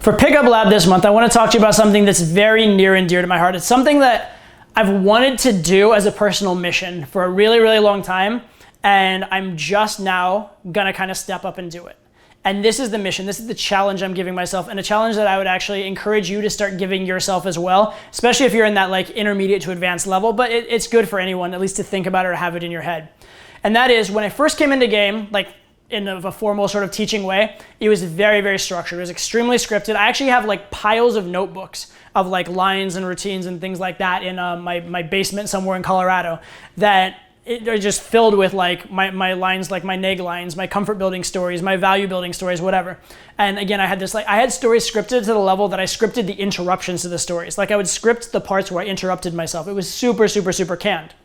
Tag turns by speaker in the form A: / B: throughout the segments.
A: For Pickup Lab this month, I want to talk to you about something that's very near and dear to my heart. It's something that I've wanted to do as a personal mission for a really, really long time, and I'm just now gonna kind of step up and do it. And this is the mission, this is the challenge I'm giving myself, and a challenge that I would actually encourage you to start giving yourself as well, especially if you're in that like intermediate to advanced level, but it's good for anyone at least to think about it or have it in your head. And that is, when I first came into game, like in a formal sort of teaching way, it was very, very structured. It was extremely scripted. I actually have like piles of notebooks of like lines and routines and things like that in my basement somewhere in Colorado that are just filled with like my lines, like my neg lines, my comfort building stories, my value building stories, whatever. And again, I had stories scripted to the level that I scripted the interruptions to the stories. Like I would script the parts where I interrupted myself. It was super, super, super canned.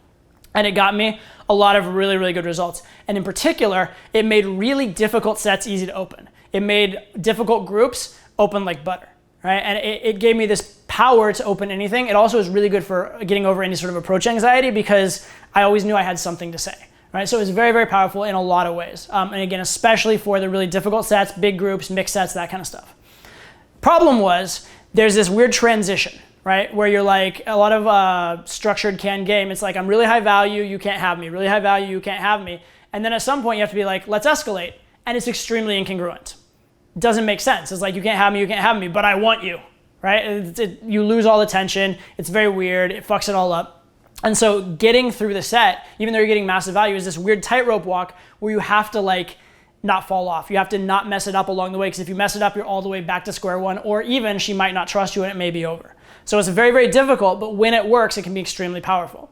A: And it got me a lot of really, really good results. And in particular, it made really difficult sets easy to open. It made difficult groups open like butter, right? And it gave me this power to open anything. It also was really good for getting over any sort of approach anxiety because I always knew I had something to say, right? So it was very, very powerful in a lot of ways. And again, especially for the really difficult sets, big groups, mixed sets, that kind of stuff. Problem was, there's this weird transition, right? Where you're like, a lot of structured canned game, it's like, I'm really high value, you can't have me. Really high value, you can't have me. And then at some point you have to be like, let's escalate. And it's extremely incongruent. It doesn't make sense. It's like, you can't have me, but I want you, right? You lose all the tension. It's very weird. It fucks it all up. And so getting through the set, even though you're getting massive value, is this weird tightrope walk where you have to like not fall off. You have to not mess it up along the way, because if you mess it up, you're all the way back to square one, or even she might not trust you and it may be over. So it's very, very difficult, but when it works, it can be extremely powerful.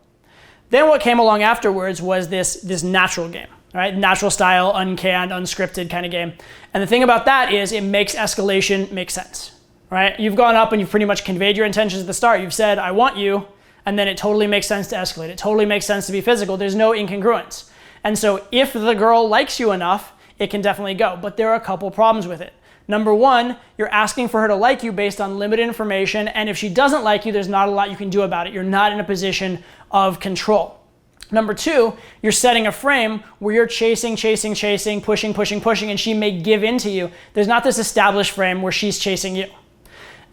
A: Then what came along afterwards was this natural game, right? Natural style, uncanned, unscripted kind of game. And the thing about that is it makes escalation make sense, right? You've gone up and you've pretty much conveyed your intentions at the start. You've said, I want you, and then it totally makes sense to escalate. It totally makes sense to be physical. There's no incongruence. And so if the girl likes you enough, it can definitely go. But there are a couple problems with it. Number one, you're asking for her to like you based on limited information, and if she doesn't like you, there's not a lot you can do about it. You're not in a position of control. Number two, you're setting a frame where you're chasing, pushing, and she may give in to you. There's not this established frame where she's chasing you.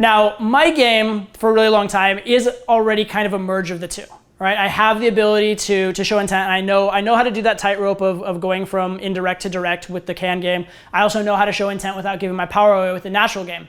A: Now, my game for a really long time is already kind of a merge of the two. Right? I have the ability to show intent, and I know how to do that tightrope of going from indirect to direct with the can game. I also know how to show intent without giving my power away with the natural game.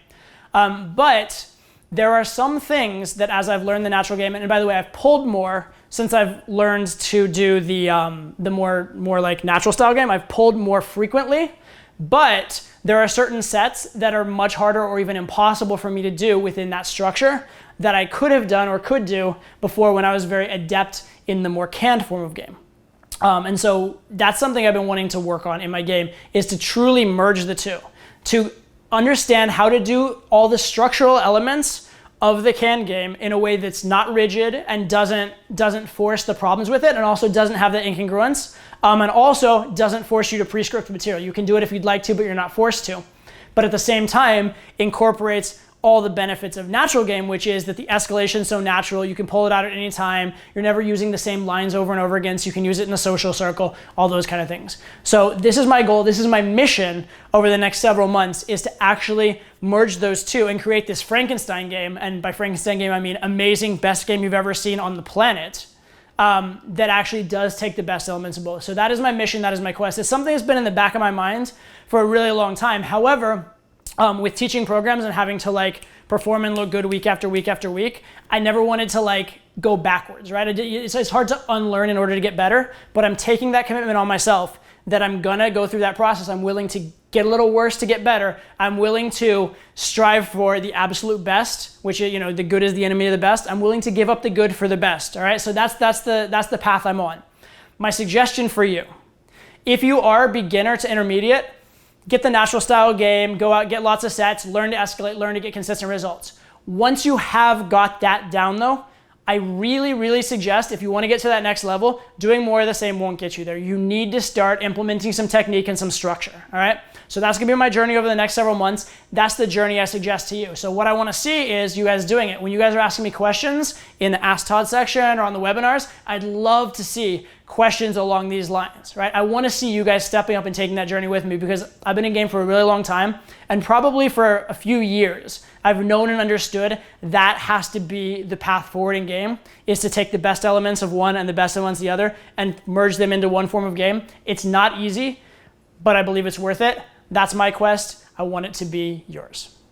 A: But there are some things that as I've learned the natural game, and by the way, I've pulled more since I've learned to do the more like natural style game. I've pulled more frequently, but there are certain sets that are much harder or even impossible for me to do within that structure that I could have done or could do before when I was very adept in the more canned form of game. And so that's something I've been wanting to work on in my game, is to truly merge the two, to understand how to do all the structural elements of the canned game in a way that's not rigid and doesn't force the problems with it, and also doesn't have that incongruence, and also doesn't force you to pre-script material. You can do it if you'd like to, but you're not forced to. But at the same time, incorporates all the benefits of natural game, which is that the escalation is so natural, you can pull it out at any time, you're never using the same lines over and over again, so you can use it in a social circle, all those kind of things. So this is my goal, this is my mission over the next several months, is to actually merge those two and create this Frankenstein game, and by Frankenstein game I mean amazing, best game you've ever seen on the planet, that actually does take the best elements of both. So that is my mission, that is my quest. It's something that's been in the back of my mind for a really long time. However, with teaching programs and having to like perform and look good week after week after week, I never wanted to like go backwards, right? It's hard to unlearn in order to get better, but I'm taking that commitment on myself that I'm gonna go through that process. I'm willing to get a little worse to get better. I'm willing to strive for the absolute best, which, you know, the good is the enemy of the best. I'm willing to give up the good for the best, all right? So that's the path I'm on. My suggestion for you, if you are beginner to intermediate, get the natural style game, go out, get lots of sets, learn to escalate, learn to get consistent results. Once you have got that down though, I really, really suggest, if you want to get to that next level, doing more of the same won't get you there. You need to start implementing some technique and some structure, all right? So that's gonna be my journey over the next several months. That's the journey I suggest to you. So what I wanna see is you guys doing it. When you guys are asking me questions in the Ask Todd section or on the webinars, I'd love to see questions along these lines, right? I want to see you guys stepping up and taking that journey with me, because I've been in game for a really long time, and probably for a few years, I've known and understood that has to be the path forward in game, is to take the best elements of one and the best elements of the other and merge them into one form of game. It's not easy, but I believe it's worth it. That's my quest. I want it to be yours.